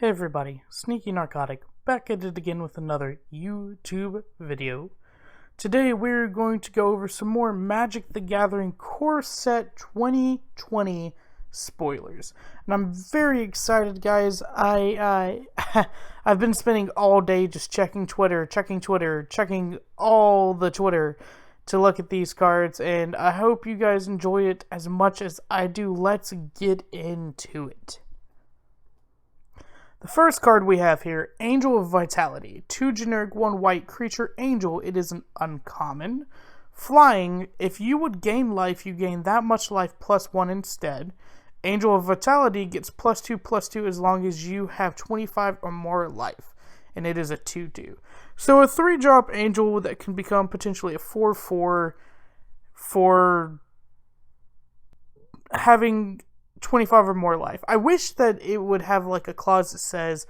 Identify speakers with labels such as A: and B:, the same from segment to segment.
A: Hey everybody, Sneaky Narcotic, back at it again with another YouTube video. Today we're going to go over some more Magic the Gathering Core Set 2020 spoilers. And I'm very excited, guys. I've been spending all day just checking Twitter, checking all the Twitter to look at these cards, and I hope you guys enjoy it as much as I do. Let's get into it. The first card we have here, Angel of Vitality. 2 generic, 1 white creature, Angel. It is an uncommon. Flying, if you would gain life, you gain that much life plus 1 instead. Angel of Vitality gets +2/+2 as long as you have 25 or more life. And it is a 2/2. So a 3-drop Angel that can become potentially a 4/4 for having 25 or more life. I wish that it would have like a clause that says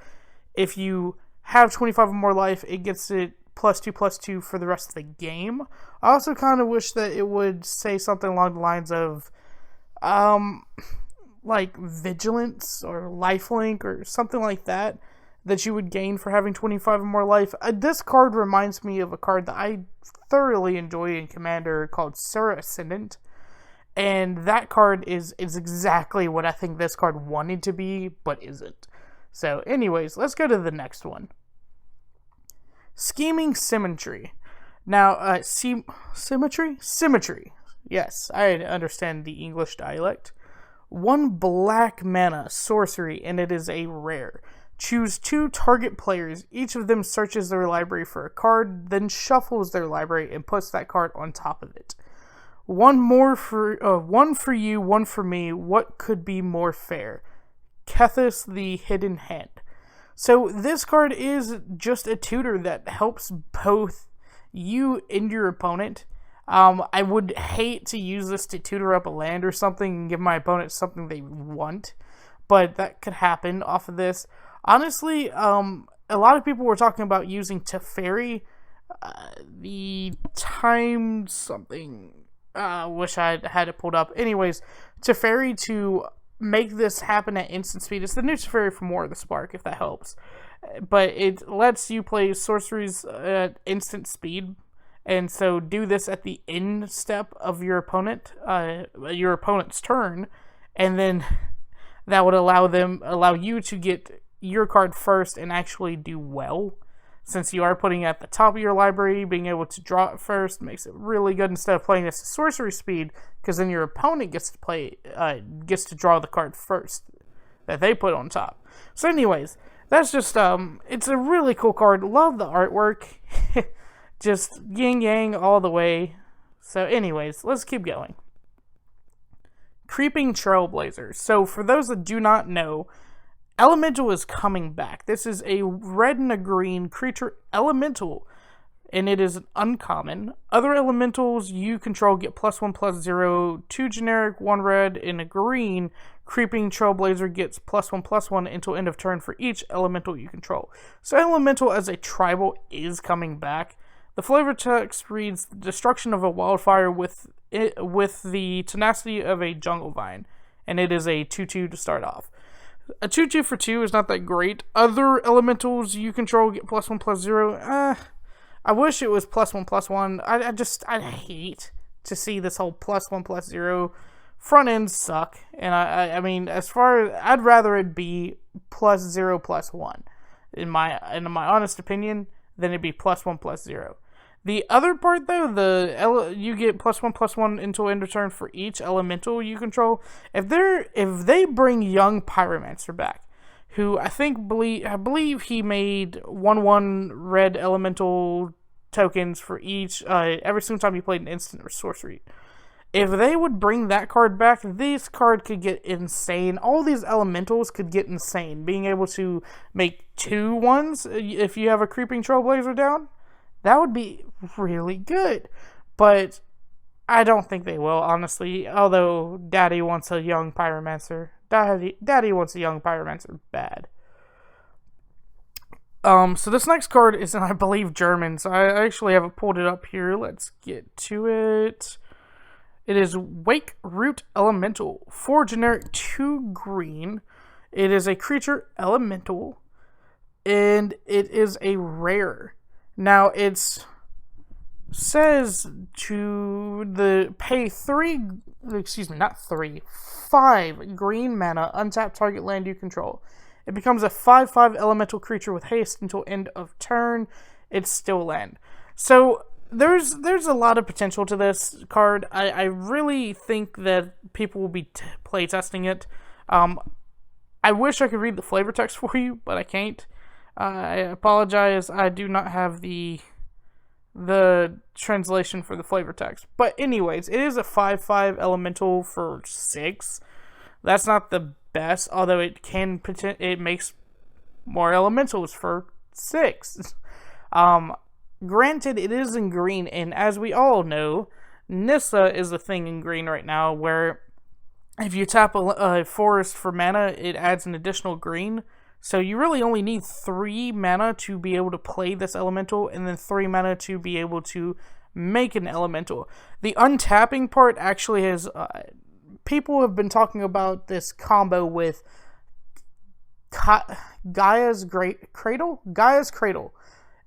A: if you have 25 or more life, it gets it +2/+2 for the rest of the game. I also kind of wish that it would say something along the lines of like Vigilance or Lifelink or something like that you would gain for having 25 or more life. This card reminds me of a card that I thoroughly enjoy in Commander called Serra Ascendant. And that card is exactly what I think this card wanted to be, but isn't. So anyways, let's go to the next one. Scheming Symmetry. Now, Symmetry? Symmetry. Yes, I understand the English dialect. 1 black mana, sorcery, and it is a rare. Choose 2 target players. Each of them searches their library for a card, then shuffles their library and puts that card on top of it. One for you, one for me. What could be more fair? Kethis, the Hidden Hand. So this card is just a tutor that helps both you and your opponent. I would hate to use this to tutor up a land or something and give my opponent something they want, but that could happen off of this. Honestly, a lot of people were talking about using Teferi, the time something. Wish I had it pulled up. Anyways, Teferi to make this happen at instant speed. It's the new Teferi from War of the Spark, if that helps. But it lets you play sorceries at instant speed, and so do this at the end step of your opponent's turn, and then that would allow you to get your card first and actually do well. Since you are putting it at the top of your library, being able to draw it first makes it really good instead of playing this at sorcery speed, because then your opponent gets to draw the card first that they put on top. So anyways, that's just, it's a really cool card. Love the artwork. Just yin yang all the way. So anyways, let's keep going. Creeping Trailblazer. So for those that do not know, Elemental is coming back. This is a red and a green creature Elemental, and it is an uncommon. Other Elementals you control get +1/+0, 2 generic, 1 red, and a green. Creeping Trailblazer gets +1/+1 until end of turn for each Elemental you control. So Elemental as a tribal is coming back. The flavor text reads, destruction of a wildfire with the tenacity of a jungle vine, and it is a 2/2 to start off. A 2/2 for 2 is not that great. Other elementals you control get +1/+0. I wish it was +1/+1. I hate to see this whole +1/+0. Front ends suck, and I mean, as far as I'd rather it be +0/+1 in my honest opinion than it be +1/+0. The other part, though, you get +1/+1 until end of turn for each elemental you control. If they bring Young Pyromancer back, who I believe he made 1/1 red elemental tokens for each every single time you played an instant or sorcery. If they would bring that card back, this card could get insane. All these elementals could get insane. Being able to make 2/1s if you have a Creeping Trailblazer down. That would be really good, but I don't think they will, honestly, although Daddy wants a Young Pyromancer. Daddy wants a Young Pyromancer bad. So this next card is in, I believe, German, so I actually haven't pulled it up here. Let's get to it. It is Wakeroot Elemental. 4 generic, 2 green. It is a creature elemental. and it is a rare. Now, it says to pay 5 green mana, untap target land you control. It becomes a 5/5 elemental creature with haste until end of turn. It's still land. So there's a lot of potential to this card. I really think that people will be play testing it. I wish I could read the flavor text for you, but I can't. I apologize. I do not have the translation for the flavor text. But anyways, it is a 5/5 elemental for 6. That's not the best, although it makes more elementals for 6. Granted, it is in green, and as we all know, Nissa is a thing in green right now, where if you tap a forest for mana, it adds an additional green. So you really only need 3 mana to be able to play this elemental, and then 3 mana to be able to make an elemental. The untapping part actually has... people have been talking about this combo with Gaia's Cradle? Gaia's Cradle.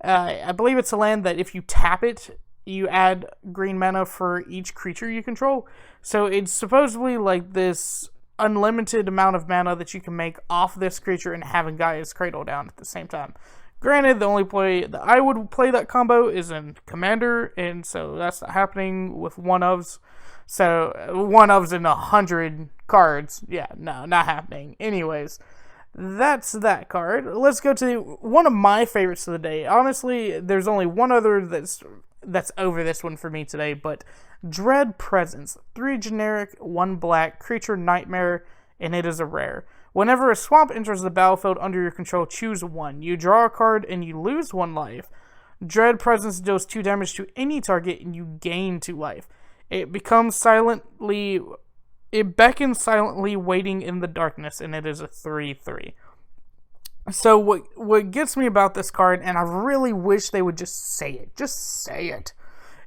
A: I believe it's a land that if you tap it, you add green mana for each creature you control. So it's supposedly like this unlimited amount of mana that you can make off this creature and having Gaia's Cradle down at the same time. Granted, the only play that I would play that combo is in Commander, and so that's not happening with one-ofs. So, one-ofs in 100 cards. Yeah, no, not happening. Anyways, that's that card. Let's go to one of my favorites of the day. Honestly, there's only one other that's over this one for me today, but Dread Presence. 3 generic, 1 black, creature nightmare, and it is a rare. Whenever a swamp enters the battlefield under your control, choose 1. You draw a card and you lose 1 life. Dread Presence deals 2 damage to any target and you gain 2 life. It beckons silently, waiting in the darkness, and it is a 3/3. So what gets me about this card, and I really wish they would just say it.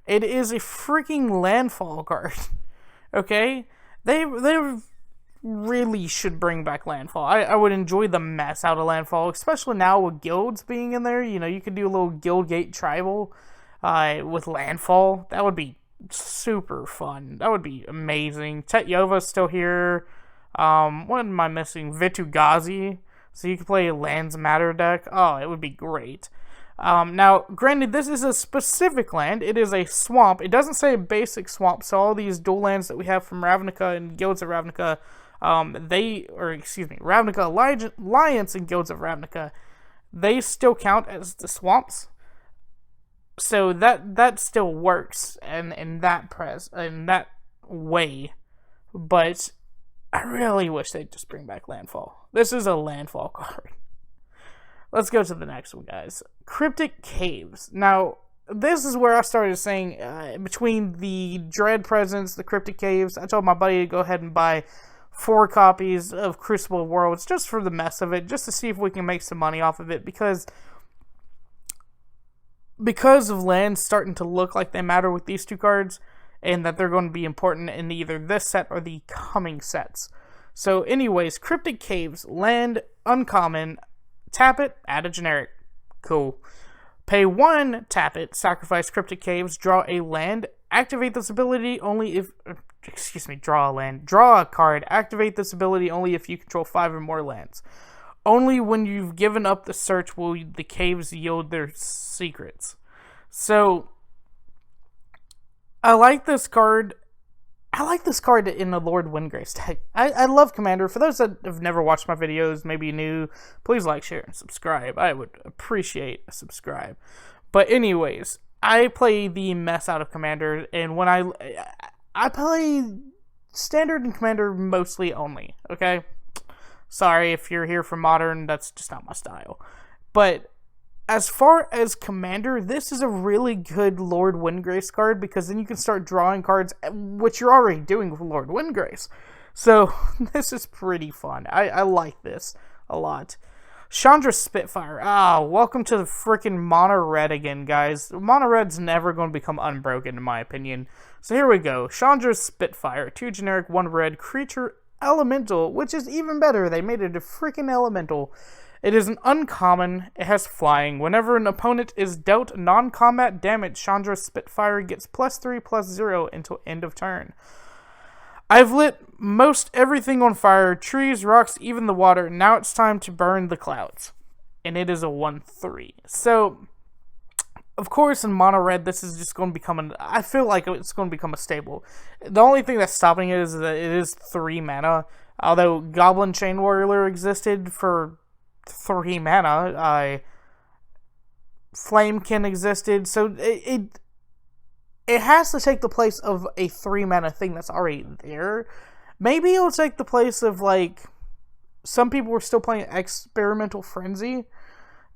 A: It is a freaking landfall card. Okay? They really should bring back landfall. I would enjoy the mess out of landfall, especially now with guilds being in there. You know, you could do a little Guildgate tribal with landfall. That would be super fun. That would be amazing. Tetyova's still here. What am I missing? Vitu-Ghazi. So you can play a Lands Matter deck. Oh, it would be great. Now, granted, this is a specific land. It is a swamp. It doesn't say a basic swamp, so all these dual lands that we have from Ravnica and Guilds of Ravnica, Ravnica Alliance and Guilds of Ravnica, they still count as the swamps. So that still works in that way. But I really wish they'd just bring back landfall. This is a landfall card. Let's go to the next one, guys. Cryptic Caves. Now, this is where I started saying, between the Dread Presence, the Cryptic Caves, I told my buddy to go ahead and buy 4 copies of Crucible of Worlds just for the mess of it, just to see if we can make some money off of it, because of lands starting to look like they matter with these 2 cards, and that they're going to be important in either this set or the coming sets. So anyways, Cryptic Caves, land, uncommon, tap it, add a generic. Cool. Pay 1, tap it, sacrifice Cryptic Caves, draw a land, activate this ability only if... draw a land. Draw a card, activate this ability only if you control 5 or more lands. Only when you've given up the search will the caves yield their secrets. So, I like this card. I like this card in the Lord Windgrace deck. I love Commander. For those that have never watched my videos, maybe new, please like, share, and subscribe. I would appreciate a subscribe. But anyways, I play the mess out of Commander, and when I play Standard and Commander mostly only, okay? Sorry if you're here for Modern, that's just not my style. But as far as Commander, this is a really good Lord Windgrace card, because then you can start drawing cards, which you're already doing with Lord Windgrace. So, this is pretty fun. I like this a lot. Chandra Spitfire. Welcome to the freaking Mono Red again, guys. Mono Red's never going to become unbroken, in my opinion. So here we go. Chandra Spitfire. 2 generic, 1 red, creature elemental, which is even better. They made it a freaking elemental. It is an uncommon. It has flying. Whenever an opponent is dealt non-combat damage, Chandra Spitfire gets +3/+0 until end of turn. I've lit most everything on fire, trees, rocks, even the water. Now it's time to burn the clouds. And it is a 1/3. So, of course, in mono red, this is just going to become I feel like it's going to become a staple. The only thing that's stopping it is that it is 3 mana. Although Goblin Chain Warrior existed for 3 mana, Flamekin existed, so it has to take the place of a 3 mana thing that's already there. Maybe it'll take the place of, like, some people were still playing Experimental Frenzy.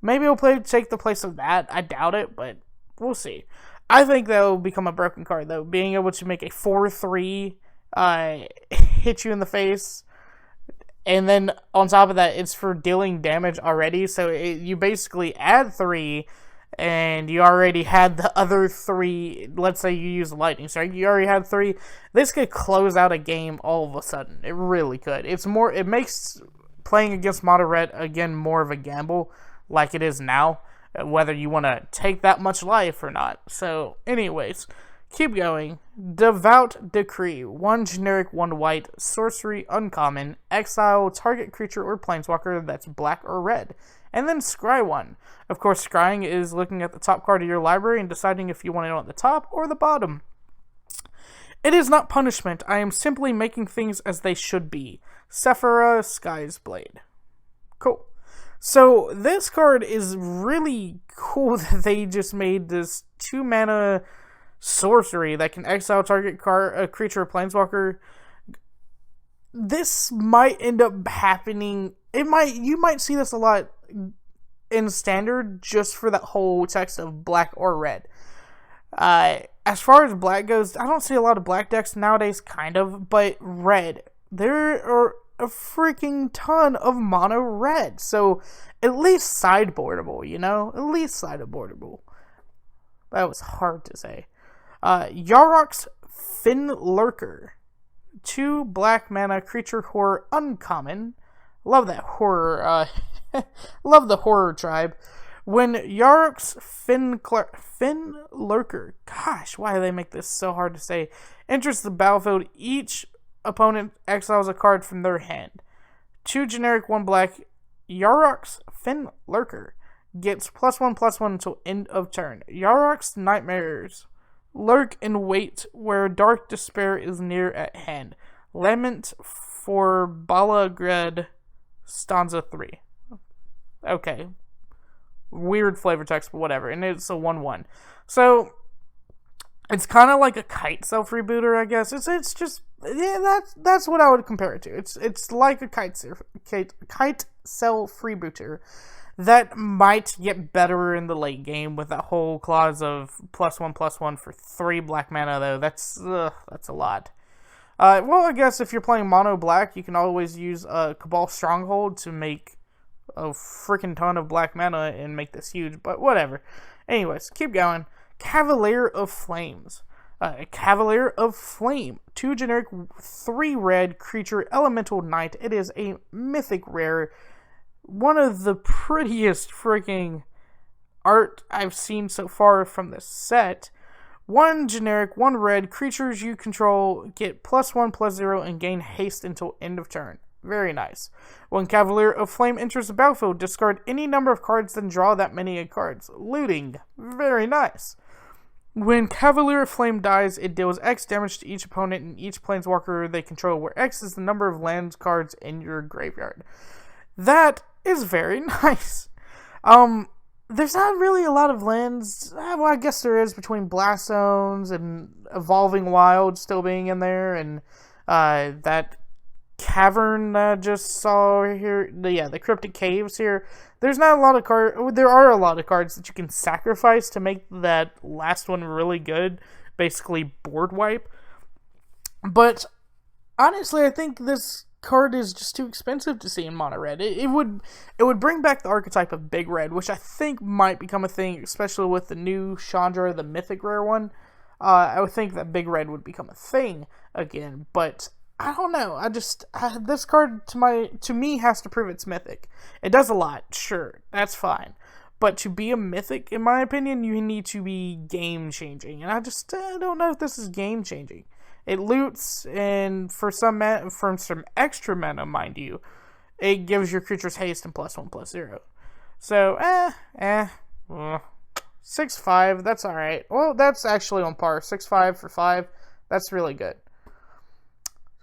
A: Maybe it'll take the place of that. I doubt it, but we'll see. I think that will become a broken card, though. Being able to make a 4/3 hit you in the face. And then, on top of that, it's for dealing damage already. So, you basically add 3, and you already had the other 3. Let's say you use lightning strike. You already had 3. This could close out a game all of a sudden. It really could. It makes playing against mono red, again, more of a gamble, like it is now. Whether you want to take that much life or not. So, anyways, keep going. Devout Decree. 1 generic, 1 white, sorcery, uncommon, exile target creature or planeswalker that's black or red. And then scry 1. Of course, scrying is looking at the top card of your library and deciding if you want it on the top or the bottom. It is not punishment. I am simply making things as they should be. Sephira Sky's Blade. Cool. So, this card is really cool that they just made this 2 mana sorcery that can exile target a creature or planeswalker. This might end up happening. You might see this a lot in standard just for that whole text of black or red. As far as black goes, I don't see a lot of black decks nowadays, kind of, but red. There are a freaking ton of mono red, so at least sideboardable, you know? At least sideboardable. That was hard to say. Yarok's Fenlurker. 2 black mana creature horror uncommon. Love that horror, love the horror tribe. When Yarok's Fenlurker, gosh, why do they make this so hard to say, enters the battlefield, each opponent exiles a card from their hand. 2 generic, 1 black. Yarok's Fenlurker gets +1/+1 until end of turn. Yarok's Nightmares lurk in wait where dark despair is near at hand. Lament for Balagred, stanza 3. Okay. Weird flavor text, but whatever. And it's a 1/1. So, it's kind of like a kite self rebooter, I guess. It's just, yeah, that's what I would compare it to. It's like a kite self rebooter that might get better in the late game with that whole clause of +1/+1 for 3 black mana, though. That's a lot. Well, I guess if you're playing mono black, you can always use Cabal Stronghold to make a freaking ton of black mana and make this huge, but whatever. Anyways, keep going. Cavalier of Flames. Cavalier of Flame. 2 generic, 3 red creature elemental knight. It is a mythic rare. One of the prettiest freaking art I've seen so far from this set. 1 generic, 1 red, creatures you control get +1/+0 and gain haste until end of turn. Very nice. When Cavalier of Flame enters the battlefield, discard any number of cards, then draw that many cards. Looting. Very nice. When Cavalier of Flame dies, it deals X damage to each opponent and each planeswalker they control, where X is the number of land cards in your graveyard. That is very nice. There's not really a lot of lands. Well, I guess there is between Blast Zones and Evolving Wild still being in there, and that cavern that I just saw here. The Cryptic Caves here. There's not a lot of cards. There are a lot of cards that you can sacrifice to make that last one really good. Basically, board wipe. But honestly, I think this card is just too expensive to see in mono red. It would bring back the archetype of big red, which I think might become a thing, especially with the new Chandra, the mythic rare one. I would think that big red would become a thing again, but I don't know. This card to me has to prove it's mythic. It does a lot, sure, that's fine. But to be a mythic, in my opinion, you need to be game changing, and I don't know if this is game changing. It loots, and for some extra mana, mind you, it gives your creatures haste and +1/+0. So 6/5. That's all right. Well, that's actually on par. 6/5 for 5. That's really good.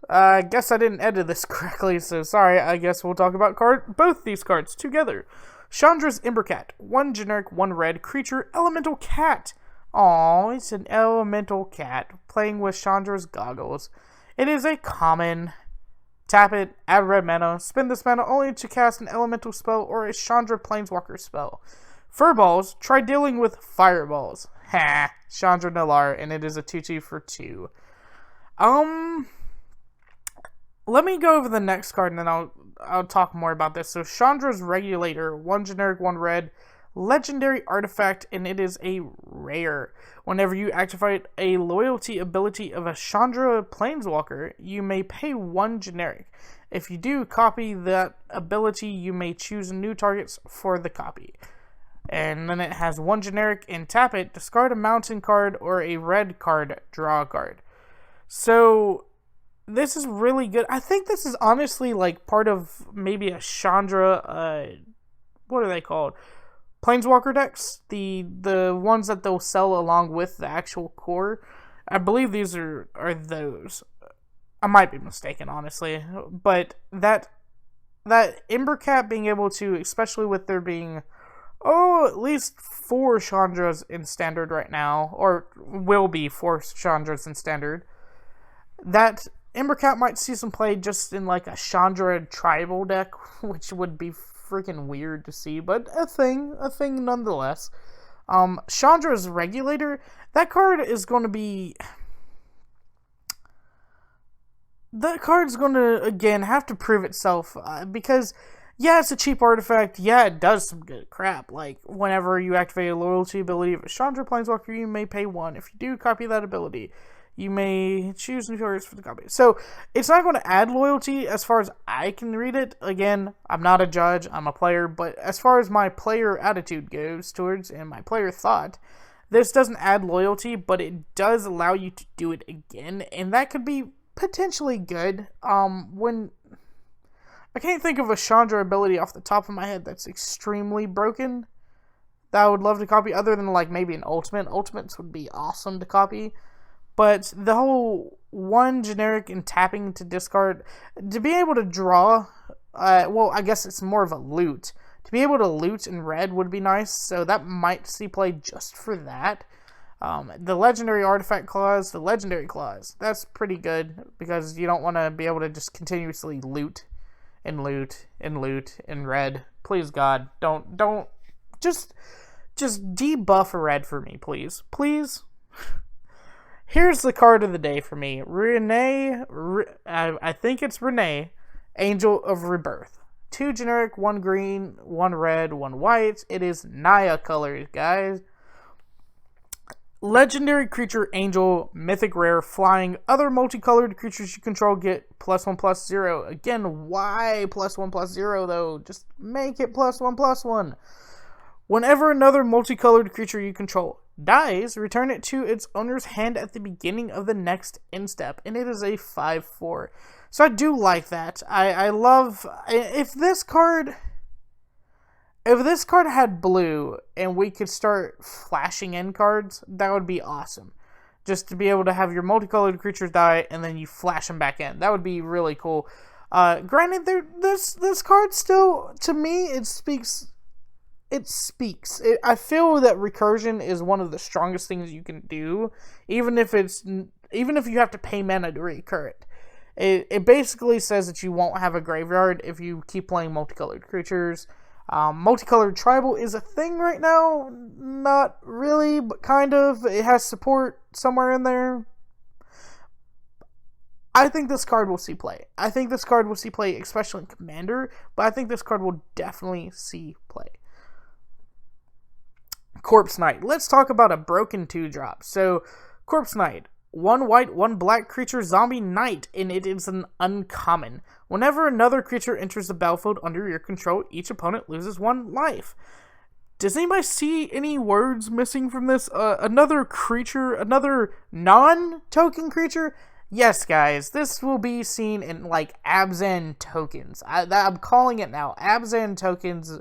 A: I guess I didn't edit this correctly, so sorry. I guess we'll talk about both these cards together. Chandra's Embercart. 1 generic, 1 red creature, elemental cat. Aww, it's an elemental cat playing with Chandra's goggles. It is a common. Tap it, add red mana, spend this mana only to cast an elemental spell or a Chandra Planeswalker spell. Furballs, try dealing with fireballs. Ha! Chandra Nalar, and it is a 2/2 for 2. Let me go over the next card, and then I'll talk more about this. So Chandra's Regulator, 1 generic, 1 red, legendary artifact, and it is a rare. Whenever you activate a loyalty ability of a Chandra Planeswalker, you may pay 1 generic. If you do copy that ability, you may choose new targets for the copy. And then it has 1 generic, and tap it, discard a mountain card or a red card, draw a card. So this is really good. I think this is honestly like part of maybe a Chandra, what are they called? Planeswalker decks, the ones that they'll sell along with the actual core. I believe these are those. I might be mistaken, honestly, but that Embercart being able to, especially with there being at least 4 Chandras in standard right now, or will be 4 Chandras in standard, that Embercart might see some play just in like a Chandra tribal deck, which would be freaking weird to see, but a thing nonetheless. Chandra's Regulator, that card is going to be... That card's going to, again, have to prove itself, because, yeah, it's a cheap artifact, yeah, it does some good crap, like, whenever you activate a loyalty ability of a Chandra Planeswalker, you may pay 1. If you do copy that ability, you may choose new targets for the copy. So, it's not going to add loyalty as far as I can read it. Again, I'm not a judge, I'm a player, but as far as my player attitude goes towards, and my player thought, this doesn't add loyalty, but it does allow you to do it again, and that could be potentially good. When I can't think of a Chandra ability off the top of my head that's extremely broken that I would love to copy, other than like maybe an ultimate. Ultimates would be awesome to copy. But the whole 1 generic and tapping to discard, to be able to draw, well, I guess it's more of a loot. To be able to loot in red would be nice, so that might see play just for that. The legendary artifact clause, the legendary clause, that's pretty good, because you don't want to be able to just continuously loot and loot and loot in red. Please, God, don't, just debuff a red for me, please. Please. Here's the card of the day for me. Rienne, I think it's Rienne, Angel of Rebirth. 2 generic, 1 green, 1 red, 1 white. It is Naya colors, guys. Legendary creature, angel, mythic rare, flying. Other multicolored creatures you control get +1/+0. Again, why +1/+0 though? Just make it +1/+1. Whenever another multicolored creature you control dies, return it to its owner's hand at the beginning of the next end step, and it is a 5/4. So I do like that. I love if this card had blue and we could start flashing in cards, that would be awesome. Just to be able to have your multicolored creatures die and then you flash them back in. That would be really cool. Granted, this card still, to me, it speaks. I feel that recursion is one of the strongest things you can do, even if you have to pay mana to recur it. It basically says that you won't have a graveyard if you keep playing multicolored creatures. Multicolored tribal is a thing right now. Not really, but kind of. It has support somewhere in there. I think this card will see play. Especially in Commander, but I think this card will definitely see play. Corpse Knight. Let's talk about a broken 2-drop. So, Corpse Knight. 1 white, 1 black creature zombie knight, and it is an uncommon. Whenever another creature enters the battlefield under your control, each opponent loses 1 life. Does anybody see any words missing from this? Another creature, another non-token creature? Yes, guys, this will be seen in, like, Abzan tokens. I'm calling it now. Abzan tokens,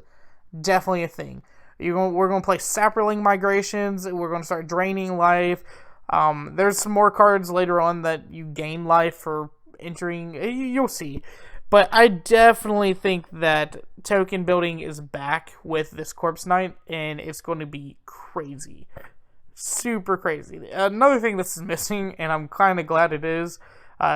A: definitely a thing. We're going to play Saproling migrations. We're going to start draining life. There's some more cards later on that you gain life for entering. You'll see. But I definitely think that token building is back with this Corpse Knight, and it's going to be crazy. Super crazy. Another thing this is missing, and I'm kind of glad it is,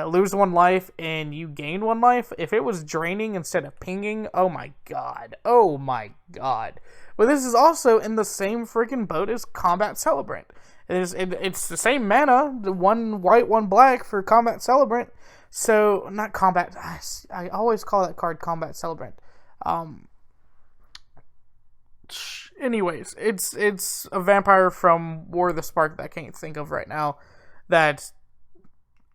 A: lose 1 life and you gain 1 life. If it was draining instead of pinging, oh my god. Oh my god. But this is also in the same freaking boat as Combat Celebrant. It's the same mana, the 1 white, 1 black for Combat Celebrant. So, not Combat, I always call that card Combat Celebrant. Anyways, it's a vampire from War of the Spark that I can't think of right now, that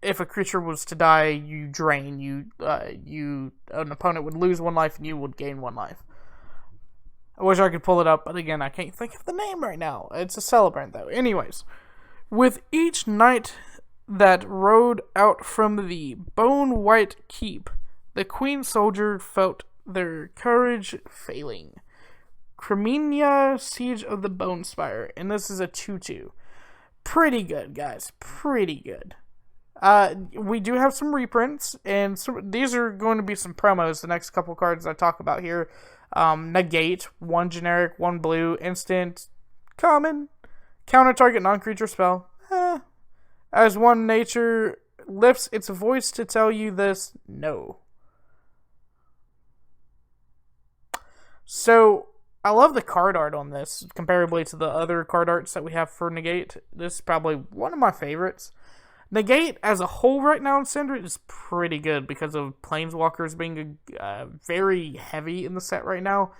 A: if a creature was to die, you drain, an opponent would lose 1 life and you would gain 1 life. I wish I could pull it up, but again, I can't think of the name right now. It's a Celebrant, though. Anyways, with each knight that rode out from the Bone White Keep, the Queen Soldier felt their courage failing. Cremenia, Siege of the Bone Spire, and this is a 2/2. Pretty good, guys. Pretty good. We do have some reprints, and these are going to be some promos, the next couple cards I talk about here. Negate, 1 generic, 1 blue, instant, common, counter target non-creature spell. As 1 nature lifts its voice to tell you this, no. So, I love the card art on this, comparably to the other card arts that we have for Negate. This is probably one of my favorites. Negate, as a whole right now in Standard, is pretty good because of Planeswalkers being very heavy in the set right now,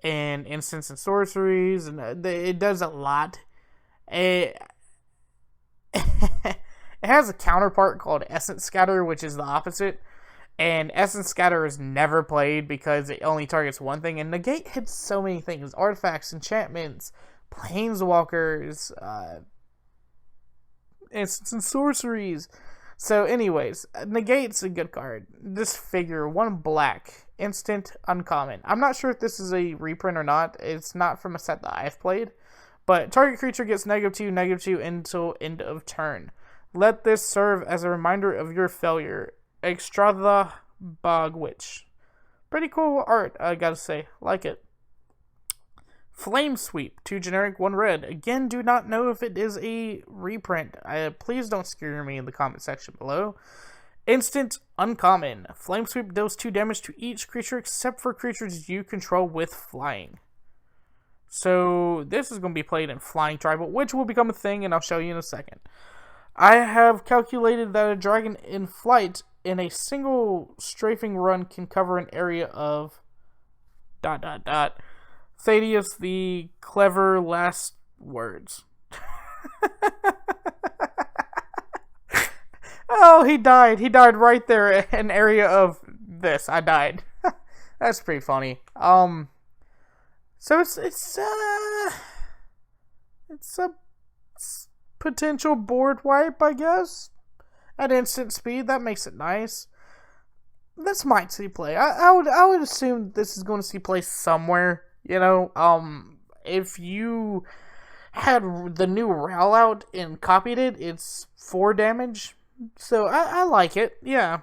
A: and instants and sorceries, and it does a lot. It has a counterpart called Essence Scatter, which is the opposite. And Essence Scatter is never played because it only targets 1 thing. And Negate hits so many things. Artifacts, enchantments, Planeswalkers, instants and sorceries. So anyways, Negate's a good card. Disfigure, 1 black, instant, uncommon. I'm not sure if this is a reprint or not. It's not from a set that I've played. But target creature gets -2/-2 until end of turn. Let this serve as a reminder of your failure. Extradha Bog Witch. Pretty cool art, I gotta say. Like it. Flame Sweep. 2 generic, 1 red. Again, do not know if it is a reprint. Please don't scare me in the comment section below. Instant, uncommon. Flame Sweep deals 2 damage to each creature except for creatures you control with flying. So, this is going to be played in Flying Tribal, which will become a thing, and I'll show you in a second. I have calculated that a dragon in flight in a single strafing run can cover an area of ... Thaddeus the clever last words. Oh, he died. He died right there in an area of this. I died. That's pretty funny. So it's a potential board wipe, I guess. At instant speed, that makes it nice. This might see play. I would assume this is going to see play somewhere. You know, if you had the new Ral out and copied it, it's 4 damage. So I like it. Yeah.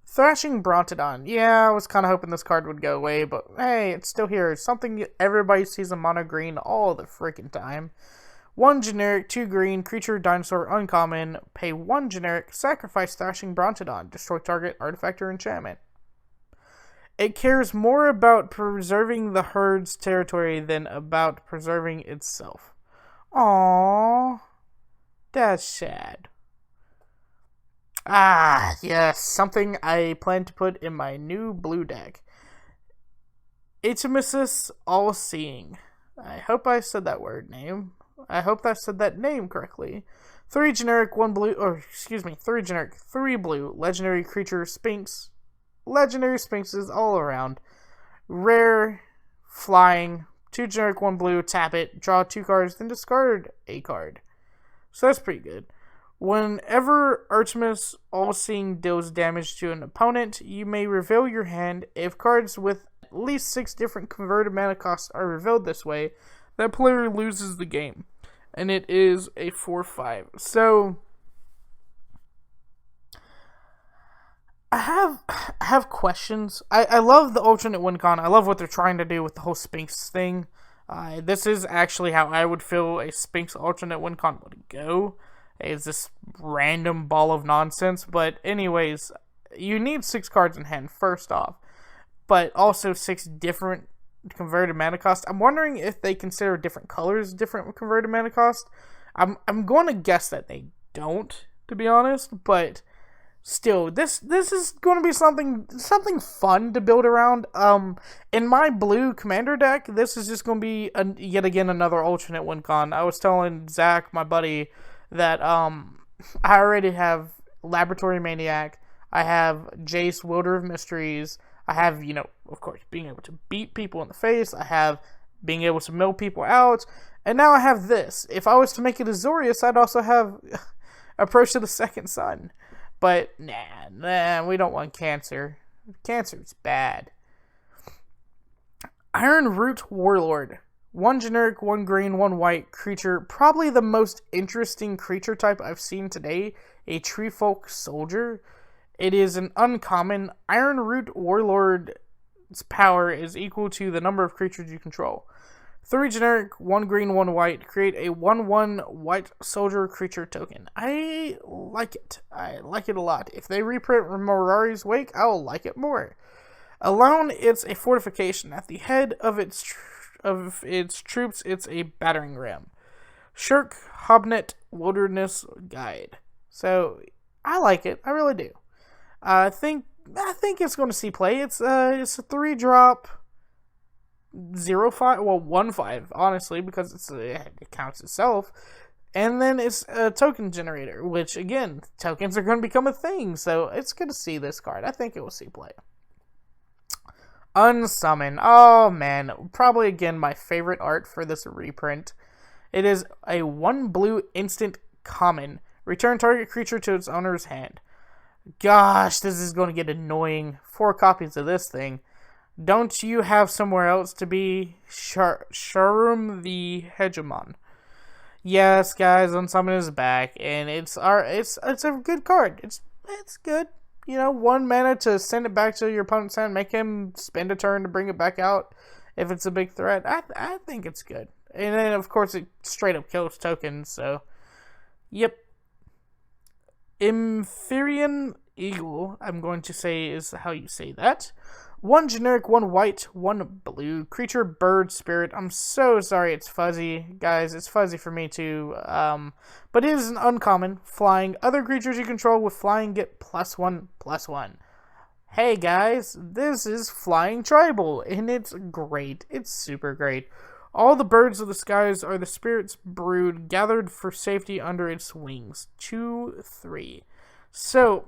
A: Thrashing Brontodon. Yeah, I was kind of hoping this card would go away, but hey, it's still here. It's something everybody sees in mono green all the freaking time. 1 generic, 2 green, creature, dinosaur, uncommon, pay 1 generic, sacrifice Thrashing Brontodon, destroy target artifact or enchantment. It cares more about preserving the herd's territory than about preserving itself. Aww, that's sad. Yes, something I plan to put in my new blue deck. Atemsis All-Seeing. I hope I said that word name. I hope I said that name correctly. 3 generic, 1 blue, 3 generic, 3 blue, legendary creature Sphinx. Legendary Sphinxes all around. Rare, flying, 2 generic, 1 blue, tap it, draw 2 cards, then discard a card. So that's pretty good. Whenever Atemsis All-Seeing deals damage to an opponent, you may reveal your hand. If cards with at least 6 different converted mana costs are revealed this way, that player loses the game. And it is a 4/5. So I have questions. I love the alternate win con. I love what they're trying to do with the whole Sphinx thing. This is actually how I would feel a Sphinx alternate win con would go. Is this random ball of nonsense. But anyways, you need 6 cards in hand, first off. But also 6 different converted mana cost. I'm wondering if they consider different colors different converted mana cost. I'm going to guess that they don't, to be honest, but still, this is going to be something fun to build around. In my blue commander deck, this is just going to be yet again another alternate win con. I was telling Zach, my buddy, that I already have Laboratory Maniac, I have Jace, Wielder of Mysteries, I have, of course, being able to beat people in the face, I have being able to mill people out, and now I have this. If I was to make it Azorius, I'd also have Approach to the Second Sun. But, nah, we don't want Cancer. Cancer's bad. Ironroot Warlord. 1 generic, 1 green, 1 white creature. Probably the most interesting creature type I've seen today. A Treefolk Soldier. It is an uncommon. Ironroot Warlord's power is equal to the number of creatures you control. 3 generic, 1 green, 1 white. Create a 1/1 white soldier creature token. I like it. I like it a lot. If they reprint Morari's Wake, I'll like it more. Alone, it's a fortification. At the head of its troops, it's a battering ram. Shirk, Hobnet, Wilderness Guide. So, I like it. I really do. I think it's going to see play. It's a 3-drop 0/5, well 1/5 honestly, because it counts itself, and then it's a token generator, which again, tokens are going to become a thing, so it's going to see this card. I think it will see play. Unsummon. Oh man, probably again my favorite art for this reprint. It is a 1 blue instant common. Return target creature to its owner's hand. Gosh, this is going to get annoying. 4 copies of this thing. Don't you have somewhere else to be? Sharum the Hegemon. Yes, guys, Unsummon is back, and it's a good card. It's good. 1 mana to send it back to your opponent's hand, make him spend a turn to bring it back out if it's a big threat. I think it's good. And then, of course, it straight up kills tokens, so yep. Empyrean Eagle, I'm going to say is how you say that. 1 generic, 1 white, 1 blue. Creature, bird, spirit. I'm so sorry it's fuzzy. Guys, it's fuzzy for me too. But it is an uncommon. Flying. Other creatures you control with flying get +1/+1. Hey guys, this is Flying Tribal, and it's great. It's super great. All the birds of the skies are the spirit's brood, gathered for safety under its wings. 2/3. So,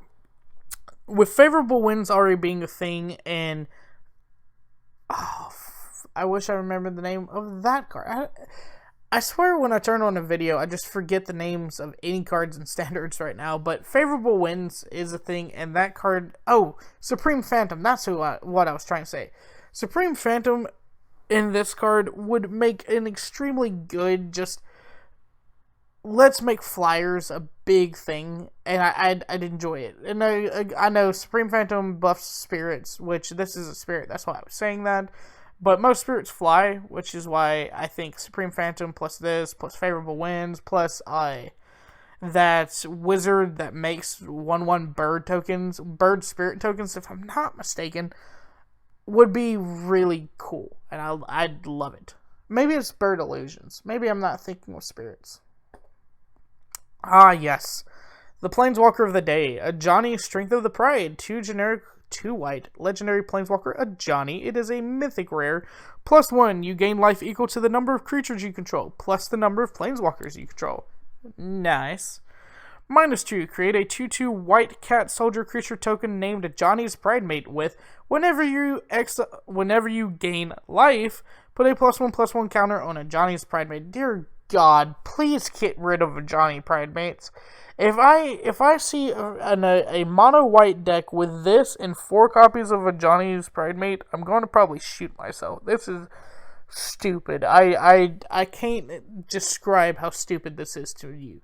A: with favorable winds already being a thing, and I wish I remembered the name of that card. I swear when I turn on a video, I just forget the names of any cards in standards right now, but favorable winds is a thing, and that card, Supreme Phantom, that's what I was trying to say. Supreme Phantom in this card would make an extremely good, just let's make flyers a big thing, and I'd enjoy it. And I know Supreme Phantom buffs spirits, which this is a spirit, that's why I was saying that. But most spirits fly, which is why I think Supreme Phantom plus this, plus favorable winds, plus that wizard that makes 1/1 bird spirit tokens, if I'm not mistaken, would be really cool, and I'd love it. Maybe it's bird illusions. Maybe I'm not thinking of spirits. Ah, yes. The Planeswalker of the Day. Ajani, Strength of the Pride. 2 generic, 2 white. Legendary Planeswalker Ajani. It is a mythic rare. +1, you gain life equal to the number of creatures you control, plus the number of planeswalkers you control. Nice. -2, create a 2/2 white cat soldier creature token named Ajani's Pridemate with, whenever you gain life, put a +1/+1 counter on Ajani's Pridemate. Dear God, please get rid of Ajani Pridemates. If I see a mono white deck with this and 4 copies of Ajani's Pridemate, I'm going to probably shoot myself. This is stupid. I can't describe how stupid this is to you.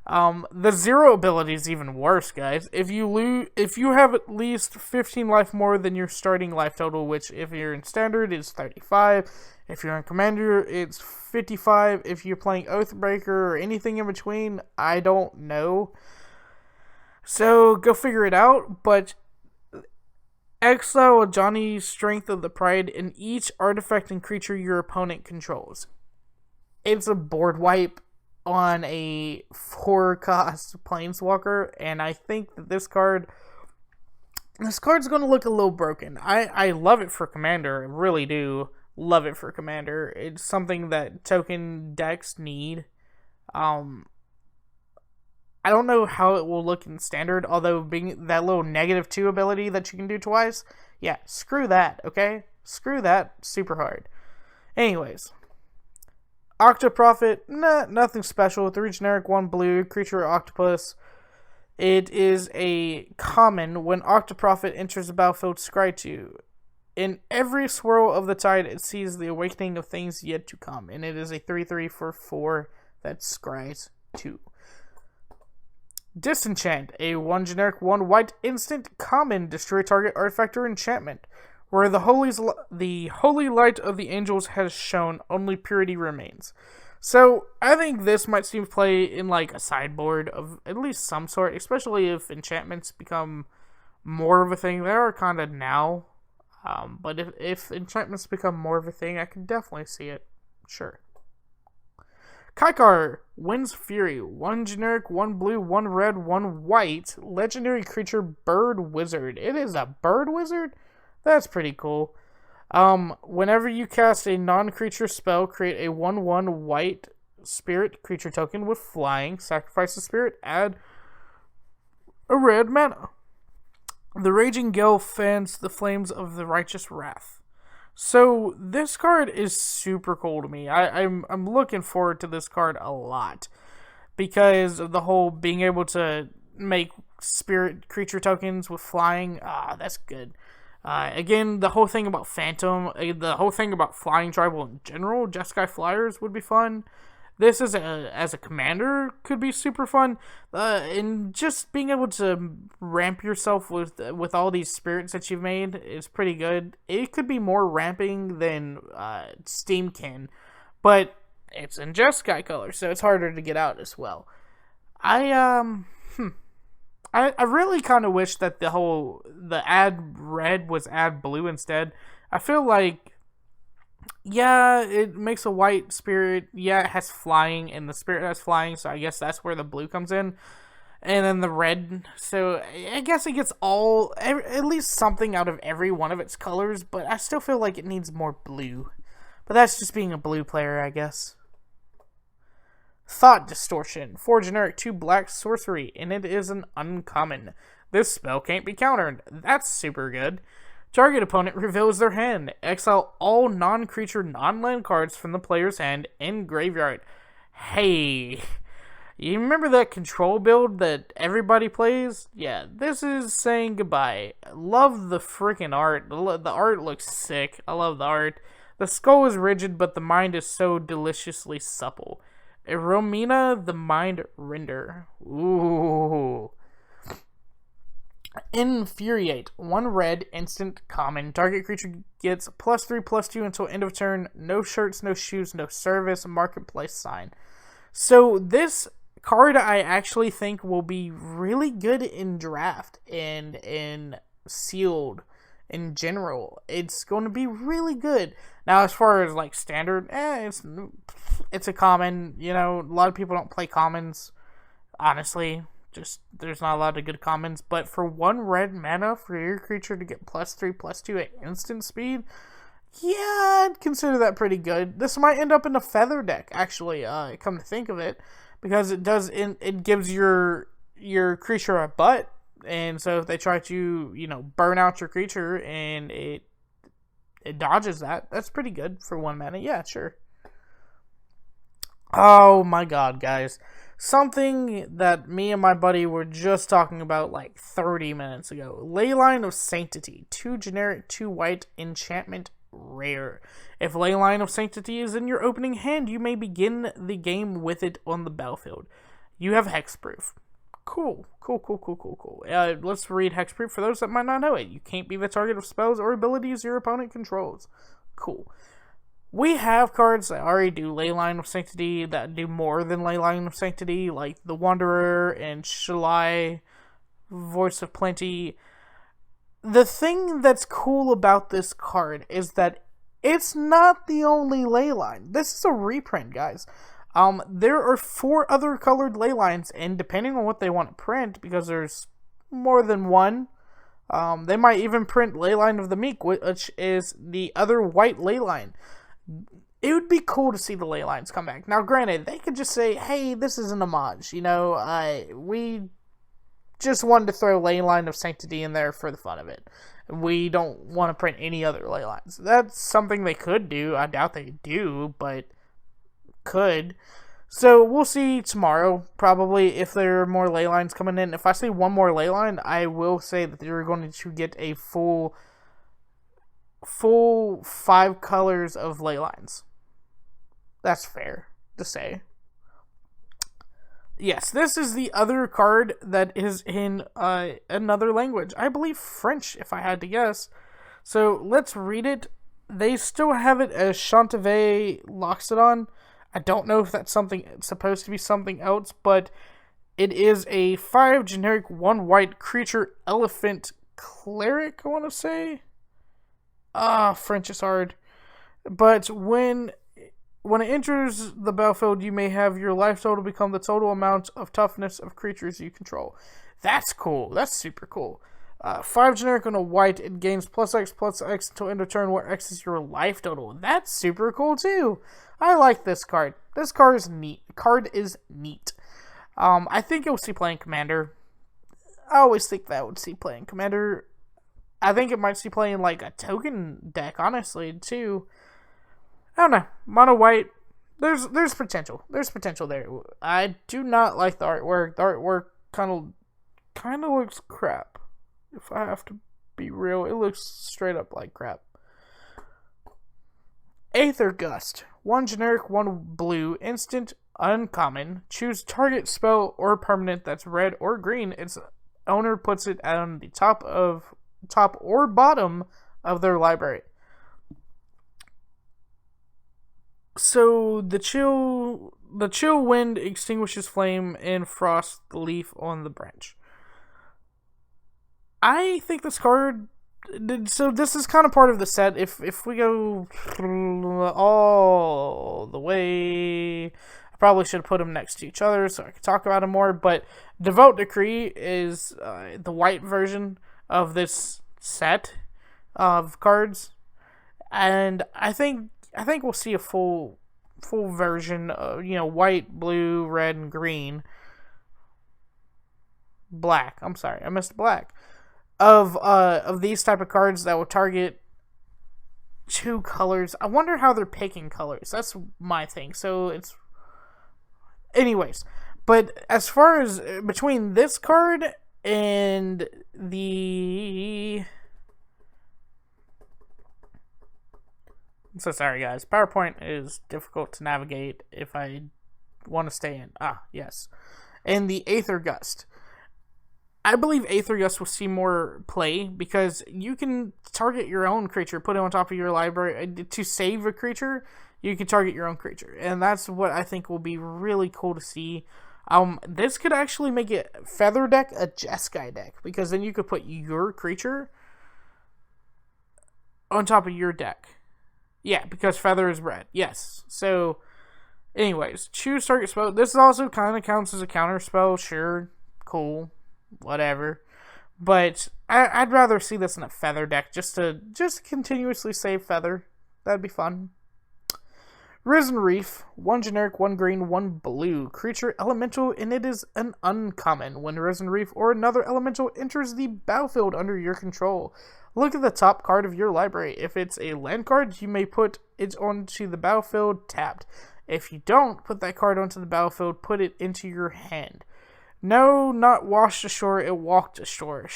A: The 0 ability is even worse, guys. If you have at least 15 life more than your starting life total, which if you're in standard is 35, if you're in commander it's 55, if you're playing Oathbreaker or anything in between, I don't know. So go figure it out, but exile Ajani's Strength of the Pride in each artifact and creature your opponent controls. It's a board wipe on a 4-cost Planeswalker, and I think that this card's going to look a little broken. I love it for Commander, I really do love it for Commander. It's something that token decks need. I don't know how it will look in Standard, although being that little -2 ability that you can do twice, yeah, screw that, okay? Screw that super hard. Anyways, Octoprophet, nothing special. 3 generic, 1 blue, creature octopus. It is a common. When Octoprophet enters the battlefield, scry 2. In every swirl of the tide, it sees the awakening of things yet to come. And it is a 3/3 for 4 that scries 2. Disenchant, a 1 generic, 1 white instant common. Destroy target artifact or enchantment. Where the holy light of the angels has shone, only purity remains. So, I think this might seem to play in like a sideboard of at least some sort, especially if enchantments become more of a thing. They are kind of now, but if enchantments become more of a thing, I can definitely see it. Sure. Kykar, Wind's Fury, 1 generic, 1 blue, 1 red, 1 white, legendary creature bird wizard. It is a bird wizard? That's pretty cool. Whenever you cast a non-creature spell, create a 1/1 white spirit creature token with flying. Sacrifice the spirit, add a red mana. The Raging Gale fans the flames of the righteous wrath. So this card is super cool to me. I'm looking forward to this card a lot because of the whole being able to make spirit creature tokens with flying. That's good. Again, the whole thing about Phantom, the whole thing about Flying Tribal in general, Jeskai Flyers would be fun. This as a commander could be super fun. And just being able to ramp yourself with all these spirits that you've made is pretty good. It could be more ramping than Steam can, but it's in Jeskai color, so it's harder to get out as well. I really kind of wish that the add red was add blue instead. I feel like, yeah, it makes a white spirit. Yeah, it has flying, and the spirit has flying, so I guess that's where the blue comes in. And then the red, so I guess it gets at least something out of every one of its colors, but I still feel like it needs more blue. But that's just being a blue player, I guess. Thought Distortion, 4 generic, 2 black sorcery, and it is an uncommon. This spell can't be countered. That's super good. Target opponent reveals their hand. Exile all non-creature, non-land cards from the player's hand and graveyard. Hey, you remember that control build that everybody plays? Yeah, this is saying goodbye. Love the freaking art. The art looks sick. I love the art. The skull is rigid, but the mind is so deliciously supple. Romina, the Mind Render. Ooh. Infuriate. 1 red, instant, common. Target creature gets +3/+2 until end of turn. No shirts, no shoes, no service. Marketplace sign. So this card I actually think will be really good in draft and in sealed in general. It's going to be really good. Now, as far as like standard, it's a common. You know, a lot of people don't play commons. Honestly, just there's not a lot of good commons. But for 1 red mana for your creature to get +3/+2 at instant speed, Yeah, I'd consider that pretty good. This might end up in a feather deck, actually, come to think of it. Because it gives your creature a butt. And so if they try to, burn out your creature and it dodges that, that's pretty good for 1 mana. Yeah, sure. Oh my god, guys. Something that me and my buddy were just talking about like 30 minutes ago. Leyline of Sanctity. 2 generic, 2 white, enchantment, rare. If Leyline of Sanctity is in your opening hand, you may begin the game with it on the battlefield. You have hexproof. Cool. Let's read hexproof for those that might not know it. You can't be the target of spells or abilities your opponent controls. Cool. We have cards that already do Leyline of Sanctity, that do more than Leyline of Sanctity, like the Wanderer and Shalai, Voice of Plenty. The thing that's cool about this card is that it's not the only Leyline. This is a reprint, guys. There are 4 other colored Leylines, and depending on what they want to print, because there's more than one, they might even print Leyline of the Meek, which is the other white Leyline. It would be cool to see the Leylines come back. Now, granted, they could just say, hey, this is an homage, we just wanted to throw Leyline of Sanctity in there for the fun of it. We don't want to print any other Leylines. That's something they could do. I doubt they do, but could. So we'll see tomorrow, probably, if there are more Leylines coming in. If I see one more Leyline, I will say that you're going to get a full 5 colors of Leylines. That's fair to say. Yes, this is the other card that is in another language. I believe French, if I had to guess. So let's read it. They still have it as Chantevie Loxodon. I don't know if that's supposed to be something else, but it is a 5 generic 1 white creature elephant cleric, I want to say. French is hard. But when it enters the battlefield, you may have your life total become the total amount of toughness of creatures you control. That's cool. That's super cool. 5 generic on a white, it gains +X until end of turn, where X is your life total. That's super cool too. I like this card. This card is neat. I think you'll see playing Commander. I always think that would see playing Commander. I think it might see playing like a token deck, honestly, too. I don't know. Mono white. There's potential. There's potential there. I do not like the artwork. The artwork kind of looks crap. If I have to be real, it looks straight up like crap. Aether Gust. 1 generic, 1 blue, instant, uncommon. Choose target spell or permanent that's red or green. Its owner puts it on the top or bottom of their library. So the chill wind extinguishes flame and frost the leaf on the branch. I think this card. So this is kind of part of the set. If we go all the way, I probably should have put them next to each other so I could talk about them more. But Devout Decree is the white version of this set of cards, and I think we'll see a full version of white, blue, red, and green. Black. I'm sorry, I missed black. Of these type of cards that will target 2 colors. I wonder how they're picking colors. That's my thing. So it's... Anyways. But as far as between this card and the... I'm so sorry, guys. PowerPoint is difficult to navigate if I want to stay in. Yes. And the Aether Gust. I believe Aether Gust will see more play because you can target your own creature, put it on top of your library. To save a creature, you can target your own creature. And that's what I think will be really cool to see. This could actually make it Feather deck a Jeskai deck, because then you could put your creature on top of your deck. Yeah, because Feather is red. Yes. So, anyways, choose target spell. This also kind of counts as a counter spell. Sure. Cool. Whatever. But I'd rather see this in a Feather deck just to continuously save Feather. That'd be fun. Risen Reef, 1 generic, 1 green, 1 blue. Creature elemental, and it is an uncommon. When Risen Reef or another elemental enters the battlefield under your control, look at the top card of your library. If it's a land card, you may put it onto the battlefield tapped. If you don't put that card onto the battlefield, put it into your hand. No, not washed ashore, it walked ashore.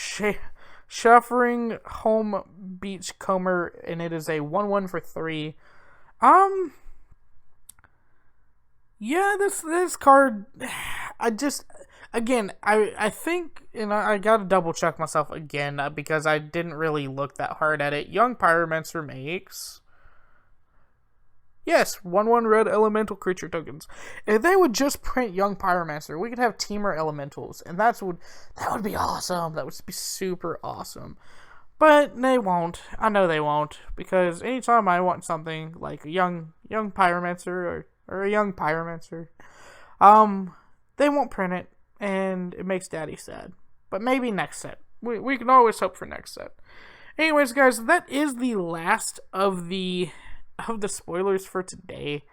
A: Shuffering Home Beachcomber, and it is a 1/1 for 3. Yeah, this card, I think, and I gotta double check myself again, because I didn't really look that hard at it. Young Pyromancer makes, yes, 1/1 red elemental creature tokens. If they would just print Young Pyromancer, we could have Teamer Elementals, and that would be awesome. That would be super awesome. But they won't. I know they won't, because anytime I want something like a young Pyromancer or a young Pyromancer, they won't print it, and it makes Daddy sad. But maybe next set. We can always hope for next set. Anyways, guys, that is the last of the spoilers for today.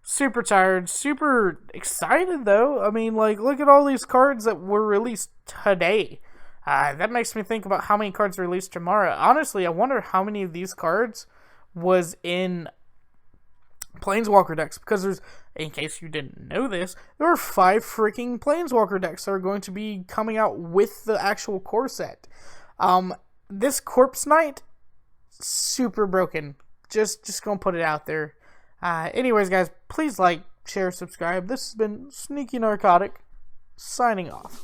A: Super tired, super excited though. I mean, like, look at all these cards that were released today. That makes me think about how many cards are released tomorrow. Honestly, I wonder how many of these cards was in Planeswalker decks, because there's, in case you didn't know this, there are 5 freaking Planeswalker decks that are going to be coming out with the actual core set. This Corpse Knight, super broken. Just gonna put it out there. Anyways, guys, please like, share, subscribe. This has been Sneaky Narcotic, signing off.